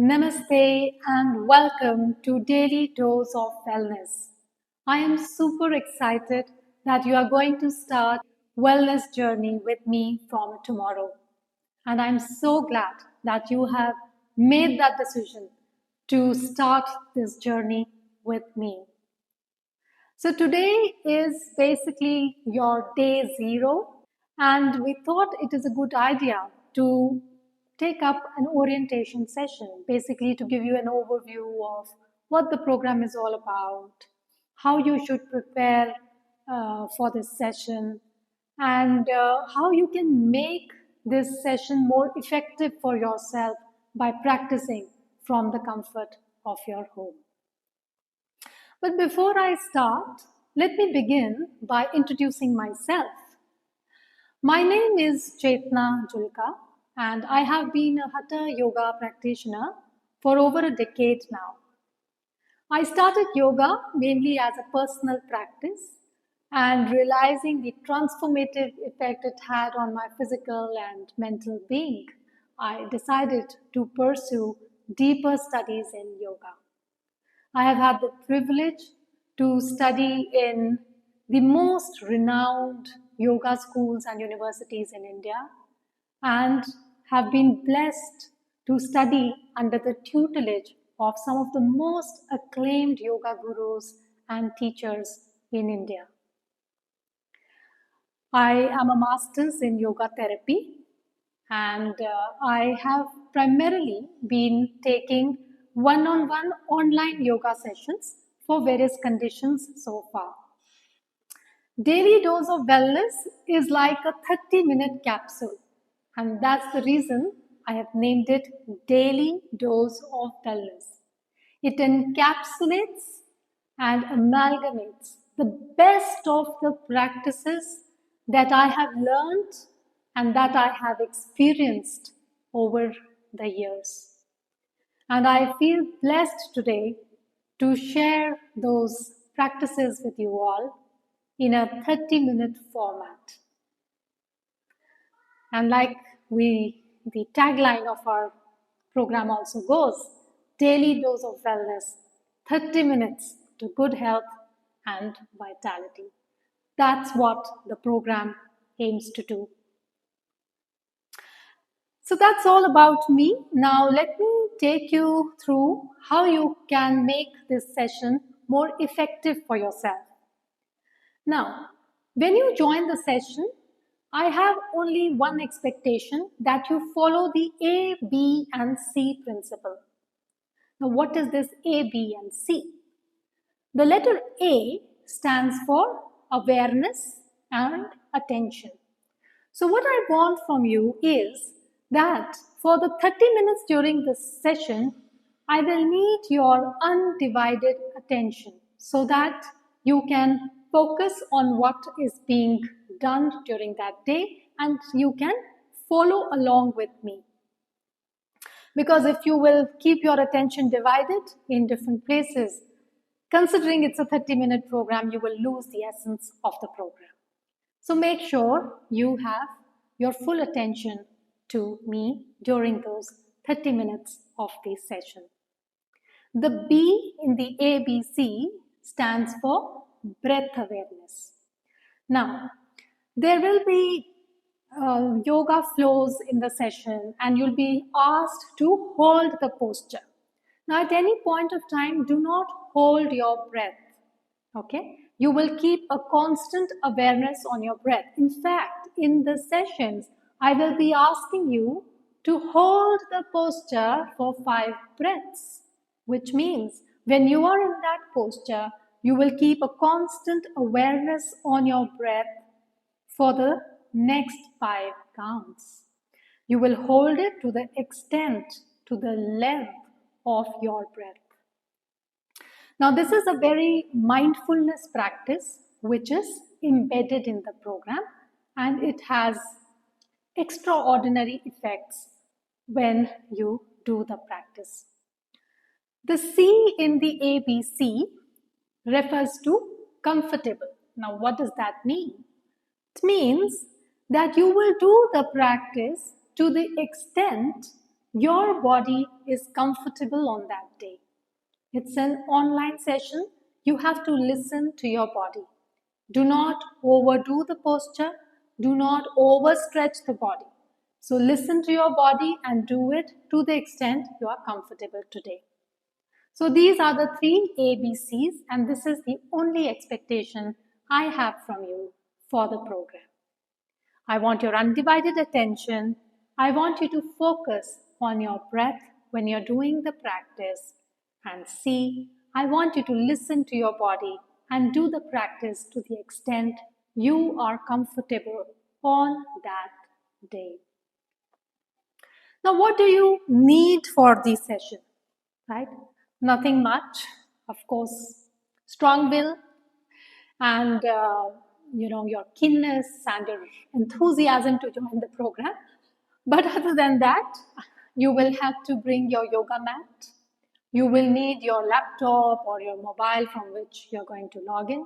Namaste and welcome to Daily Dose of Wellness. I am super excited that you are going to start wellness journey with me from tomorrow. And I'm so glad that you have made that decision to start this journey with me. So today is basically your day zero, and we thought it is a good idea to take up an orientation session, basically to give you an overview of what the program is all about, how you should prepare for this session, and how you can make this session more effective for yourself by practicing from the comfort of your home. But before I start, let me begin by introducing myself. My name is Chetna Julka, and I have been a Hatha yoga practitioner for over a decade now. I started yoga mainly as a personal practice, and realizing the transformative effect it had on my physical and mental being, I decided to pursue deeper studies in yoga. I have had the privilege to study in the most renowned yoga schools and universities in India and have been blessed to study under the tutelage of some of the most acclaimed yoga gurus and teachers in India. I am a master's in yoga therapy, and I have primarily been taking one-on-one online yoga sessions for various conditions so far. Daily Dose of Wellness is like a 30-minute capsule, and that's the reason I have named it Daily Dose of Wellness. It encapsulates and amalgamates the best of the practices that I have learned and that I have experienced over the years. And I feel blessed today to share those practices with you all in a 30-minute format. And like the tagline of our program also goes, Daily Dose of Wellness, 30 minutes to good health and vitality. That's what the program aims to do. So that's all about me. Now let me take you through how you can make this session more effective for yourself. Now, when you join the session, I have only one expectation, that you follow the A, B and C principle. Now what is this A, B and C? The letter A stands for awareness and attention. So what I want from you is that for the 30 minutes during this session, I will need your undivided attention so that you can focus on what is being done during that day and you can follow along with me. Because if you will keep your attention divided in different places, considering it's a 30-minute program, you will lose the essence of the program. So make sure you have your full attention to me during those 30 minutes of this session. The B in the ABC stands for breath awareness. Now, there will be yoga flows in the session and you'll be asked to hold the posture. Now, at any point of time, do not hold your breath, okay? You will keep a constant awareness on your breath. In fact, in the sessions, I will be asking you to hold the posture for 5 breaths, which means when you are in that posture, you will keep a constant awareness on your breath for the next 5 counts. You will hold it to the extent, to the length of your breath. Now, this is a very mindfulness practice which is embedded in the program, and it has extraordinary effects when you do the practice. The C in the ABC refers to comfortable. Now, what does that mean? It means that you will do the practice to the extent your body is comfortable on that day. It's an online session. You have to listen to your body. Do not overdo the posture. Do not overstretch the body. So listen to your body and do it to the extent you are comfortable today. So these are the 3 ABCs, and this is the only expectation I have from you for the program. I want your undivided attention. I want you to focus on your breath when you're doing the practice. And C, I want you to listen to your body and do the practice to the extent you are comfortable on that day. Now, what do you need for this session? Right? Nothing much. Of course, strong will and your keenness and your enthusiasm to join the program. But other than that, you will have to bring your yoga mat. You will need your laptop or your mobile from which you're going to log in.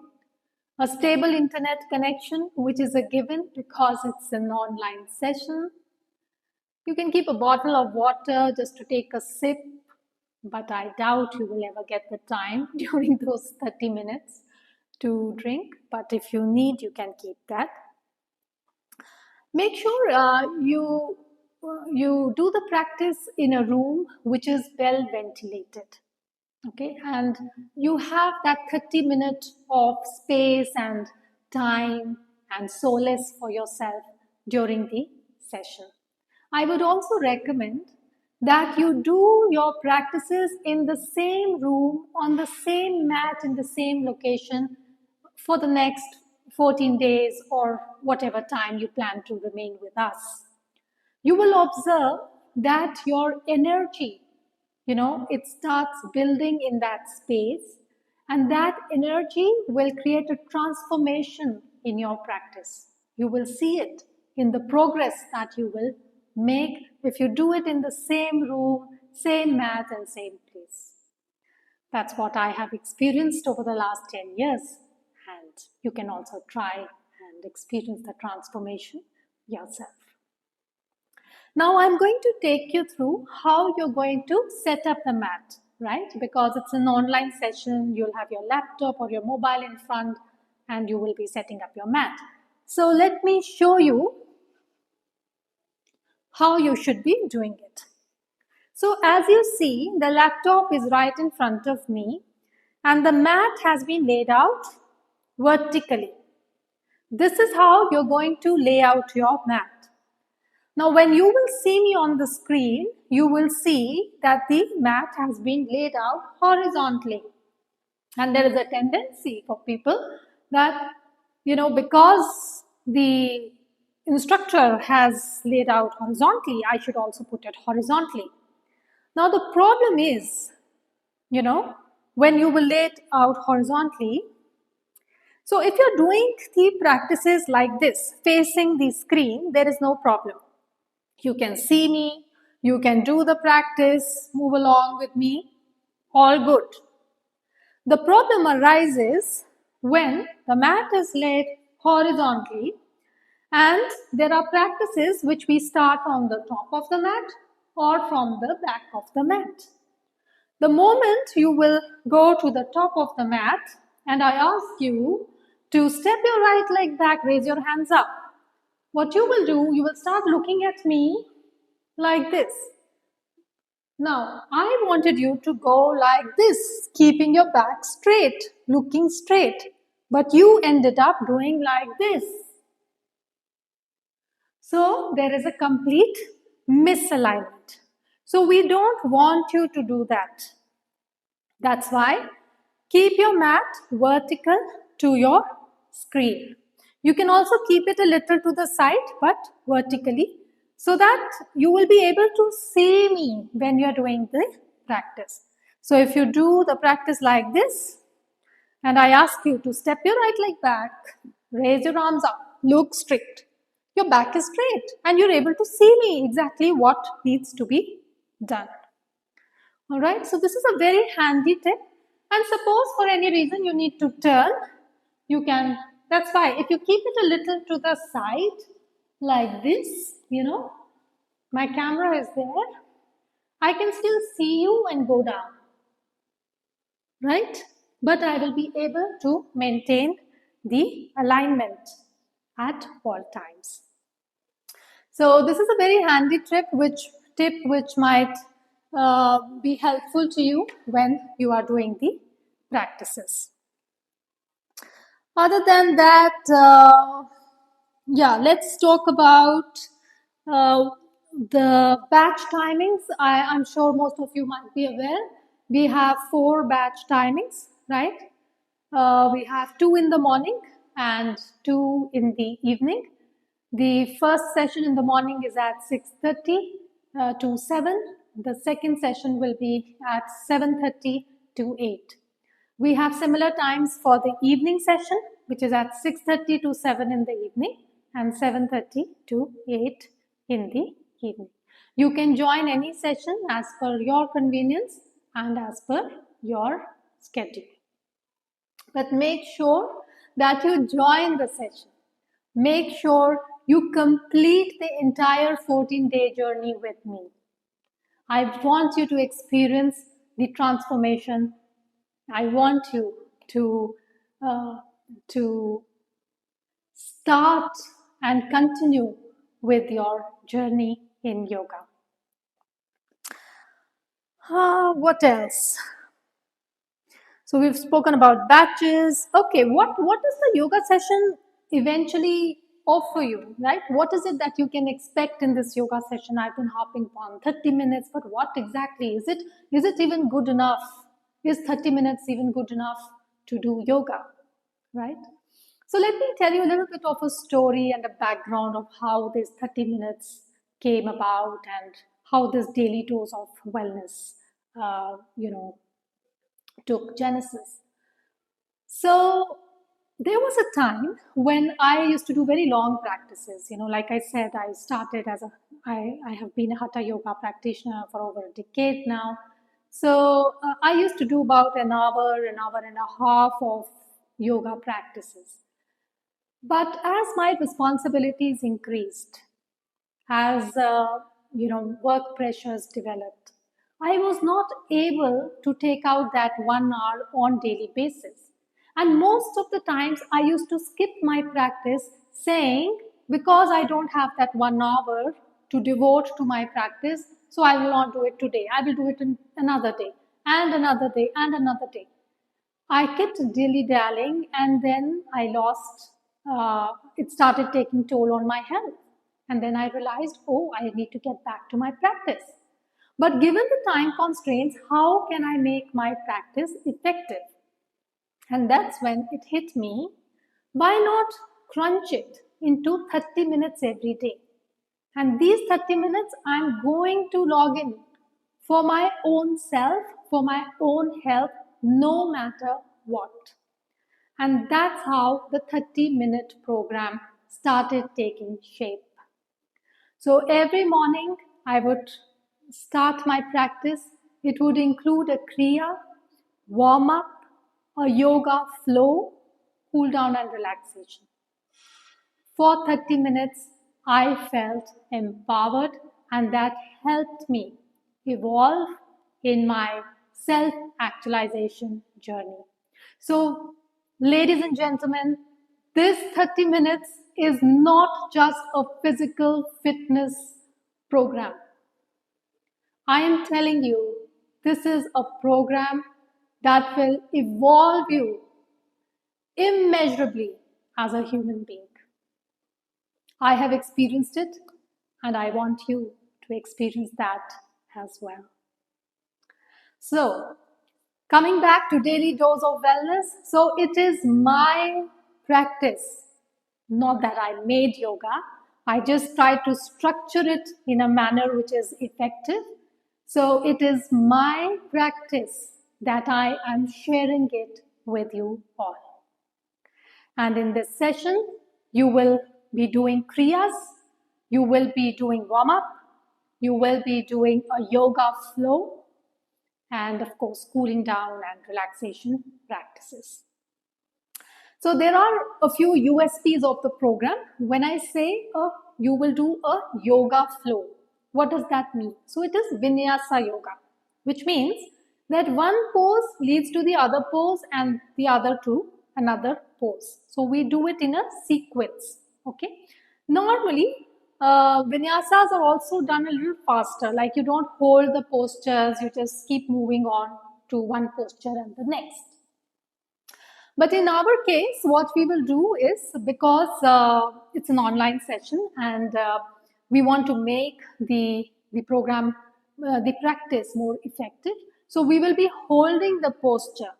A stable internet connection, which is a given because it's an online session. You can keep a bottle of water just to take a sip, but I doubt you will ever get the time during those 30 minutes to drink. But if you need, you can keep that. Make sure you do the practice in a room which is well ventilated. Okay, and you have that 30 minute of space and time and solace for yourself during the session. I would also recommend that you do your practices in the same room, on the same mat, in the same location for the next 14 days or whatever time you plan to remain with us. You will observe that your energy, it starts building in that space, and that energy will create a transformation in your practice. You will see it in the progress that you will make if you do it in the same room, same mat, and same place. That's what I have experienced over the last 10 years, and you can also try and experience the transformation yourself. Now I'm going to take you through how you're going to set up the mat, right? Because it's an online session, you'll have your laptop or your mobile in front and you will be setting up your mat. So let me show you how you should be doing it. So as you see, the laptop is right in front of me and the mat has been laid out vertically. This is how you're going to lay out your mat. Now, when you will see me on the screen, you will see that the mat has been laid out horizontally. And there is a tendency for people that, because the instructor has laid out horizontally, I should also put it horizontally. Now, the problem is, when you will lay it out horizontally, so if you're doing the practices like this, facing the screen, there is no problem. You can see me, you can do the practice, move along with me, all good. The problem arises when the mat is laid horizontally and there are practices which we start from the top of the mat or from the back of the mat. The moment you will go to the top of the mat and I ask you to step your right leg back, raise your hands up. What you will do, you will start looking at me like this. Now, I wanted you to go like this, keeping your back straight, looking straight. But you ended up doing like this. So, there is a complete misalignment. So, we don't want you to do that. That's why keep your mat vertical to your screen. You can also keep it a little to the side, but vertically, so that you will be able to see me when you are doing the practice. So if you do the practice like this, and I ask you to step your right leg back, raise your arms up, look straight. Your back is straight and you're able to see me exactly what needs to be done. Alright, so this is a very handy tip. And suppose for any reason you need to turn, you can, that's why if you keep it a little to the side, like this, my camera is there. I can still see you and go down, right? But I will be able to maintain the alignment at all times. So this is a very handy tip which might be helpful to you when you are doing the practices. Other than that, yeah, let's talk about uh, the batch timings. I'm sure most of you might be aware. We have 4 batch timings, right? We have 2 in the morning and 2 in the evening. The first session in the morning is at 6:30 to 7. The second session will be at 7:30 to 8. We have similar times for the evening session, which is at 6:30 to 7 in the evening and 7:30 to 8 in the evening. You can join any session as per your convenience and as per your schedule. But make sure that you join the session. Make sure you complete the entire 14-day journey with me. I want you to experience the transformation. I want you uh, to start and continue with your journey in yoga. What else? So we've spoken about batches. Okay, what does the yoga session eventually offer you, right? What is it that you can expect in this yoga session? I've been hopping on 30 minutes, but what exactly is it? Is it even good enough? Is 30 minutes even good enough to do yoga, right? So let me tell you a little bit of a story and a background of how this 30 minutes came about and how this daily dose of wellness, uh, you know, took genesis. So there was a time when I used to do very long practices. Like I said, I have been a hatha yoga practitioner for over a decade now. So I used to do about an hour and a half of yoga practices. But as my responsibilities increased, as work pressures developed, I was not able to take out that 1 hour on daily basis. And most of the times I used to skip my practice saying, because I don't have that 1 hour to devote to my practice, so I will not do it today. I will do it another day and another day and another day. I kept dilly dallying, and then I lost, it started taking toll on my health. And then I realized, oh, I need to get back to my practice. But given the time constraints, how can I make my practice effective? And that's when it hit me, why not crunch it into 30 minutes every day? And these 30 minutes, I'm going to log in for my own self, for my own health, no matter what. And that's how the 30-minute program started taking shape. So every morning I would start my practice. It would include a kriya, warm up, a yoga flow, cool down and relaxation. For 30 minutes, I felt empowered, and that helped me evolve in my self actualization journey. So, ladies and gentlemen, this 30 minutes is not just a physical fitness program. I am telling you, this is a program that will evolve you immeasurably as a human being. I have experienced it, and I want you to experience that as well. So, coming back to daily dose of wellness, so it is my practice, not that I made yoga. I just try to structure it in a manner which is effective. So it is my practice that I am sharing it with you all. And in this session, you will be doing kriyas, you will be doing warm up, you will be doing a yoga flow, and of course, cooling down and relaxation practices. So there are a few USPs of the program. When I say you will do a yoga flow, What does that mean? So it is Vinyasa Yoga, which means that one pose leads to the other pose and the other to another pose. So we do it in a sequence. Okay. Normally, vinyasas are also done a little faster. Like you don't hold the postures, you just keep moving on to one posture and the next. But in our case, what we will do is, because it's an online session and we want to make the program, the practice more effective, so we will be holding the posture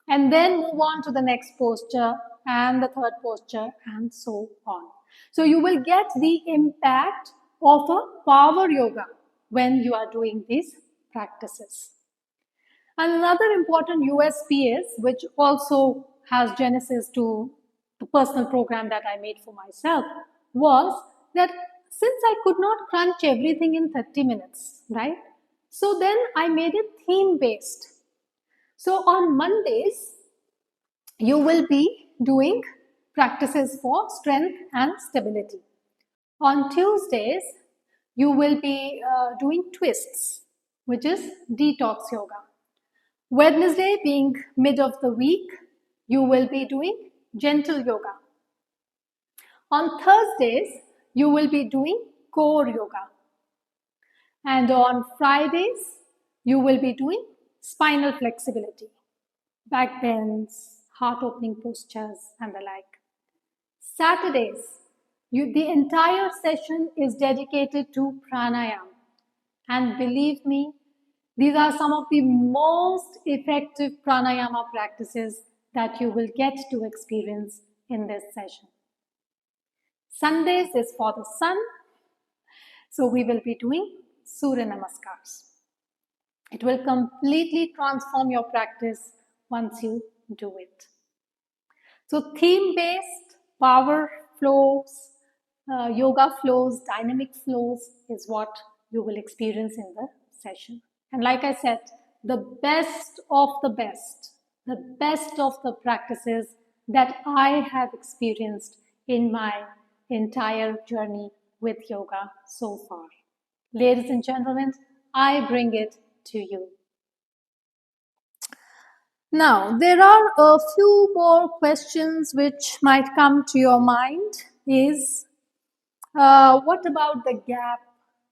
and then move on to the next posture and the third posture and so on. So you will get the impact of a power yoga when you are doing these practices. And another important USP is, which also has genesis to the personal program that I made for myself, was that since I could not crunch everything in 30 minutes, right? So then I made it theme based. So on Mondays, you will be doing practices for strength and stability. On Tuesdays, you will be doing twists, which is detox yoga. Wednesday, being mid of the week, you will be doing gentle yoga. On Thursdays, you will be doing core yoga. And on Fridays, you will be doing spinal flexibility, back bends, heart opening postures, and the like. Saturdays, the entire session is dedicated to pranayama. And believe me, these are some of the most effective pranayama practices that you will get to experience in this session. Sundays is for the sun, so we will be doing Surya Namaskars. It will completely transform your practice once you do it. So theme-based power flows, yoga flows, dynamic flows is what you will experience in the session. And like I said, the best of the practices that I have experienced in my entire journey with yoga so far. Ladies and gentlemen, I bring it to you. Now, there are a few more questions which might come to your mind is, what about the gap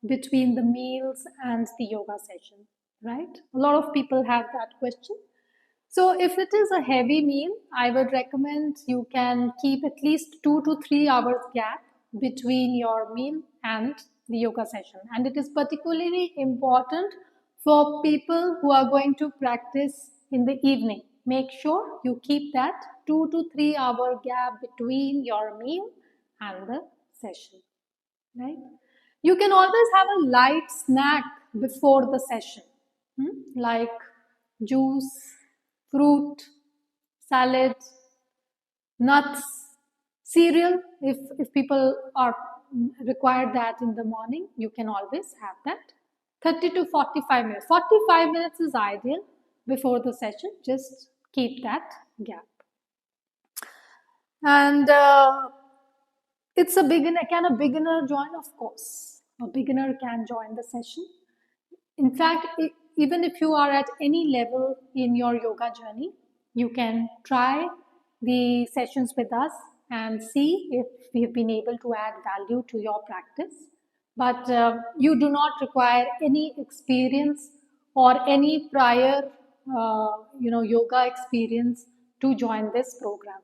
between the meals and the yoga session, right? A lot of people have that question. So if it is a heavy meal, I would recommend you can keep at least 2 to 3 hours gap between your meal and the yoga session. And it is particularly important for people who are going to practice in the evening. Make sure you keep that 2 to 3 hour gap between your meal and the session, right? You can always have a light snack before the session, like juice, fruit, salad, nuts, cereal. If people are require that in the morning, you can always have that. 30 to 45 minutes. 45 minutes is ideal before the session. Just keep that gap. And it's a beginner. Can a beginner join? Of course. A beginner can join the session. In fact, even if you are at any level in your yoga journey, you can try the sessions with us and see if we've been able to add value to your practice. But you do not require any experience or any prior yoga experience to join this program.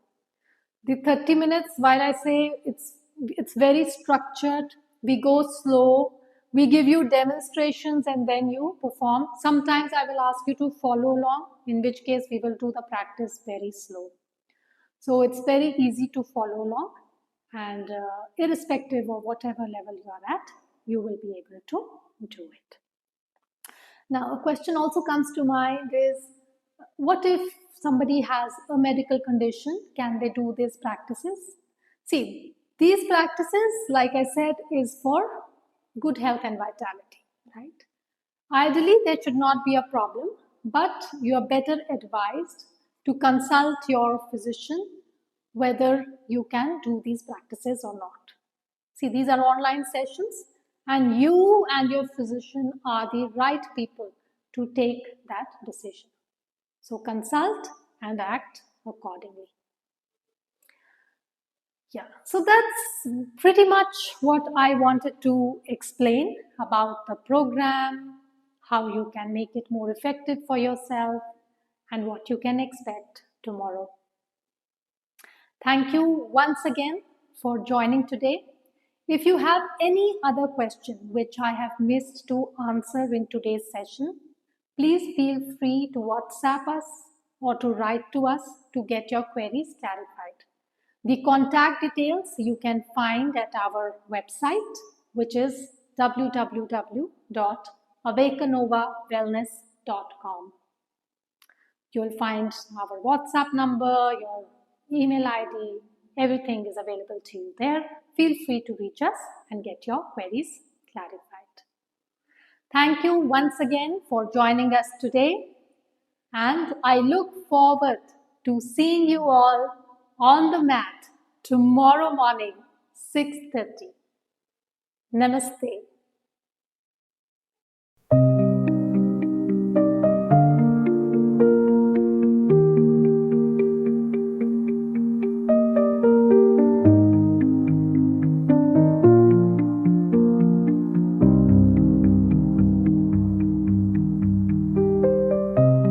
The 30 minutes, while I say it's very structured, we go slow, we give you demonstrations and then you perform. Sometimes I will ask you to follow along, in which case we will do the practice very slow. So it's very easy to follow along, and irrespective of whatever level you are at, you will be able to do it. Now, a question also comes to mind is, what if somebody has a medical condition? Can they do these practices? See, these practices, like I said, is for good health and vitality, right? Ideally, there should not be a problem, but you are better advised to consult your physician whether you can do these practices or not. See, these are online sessions and you and your physician are the right people to take that decision. So consult and act accordingly. Yeah, so that's pretty much what I wanted to explain about the program, how you can make it more effective for yourself, and what you can expect tomorrow. Thank you once again for joining today. If you have any other question which I have missed to answer in today's session, please feel free to WhatsApp us or to write to us to get your queries clarified. The contact details you can find at our website, which is www.awakenovawellness.com. You'll find our WhatsApp number, your email ID, everything is available to you there. Feel free to reach us and get your queries clarified. Thank you once again for joining us today, and I look forward to seeing you all on the mat tomorrow morning, 6:30. Namaste.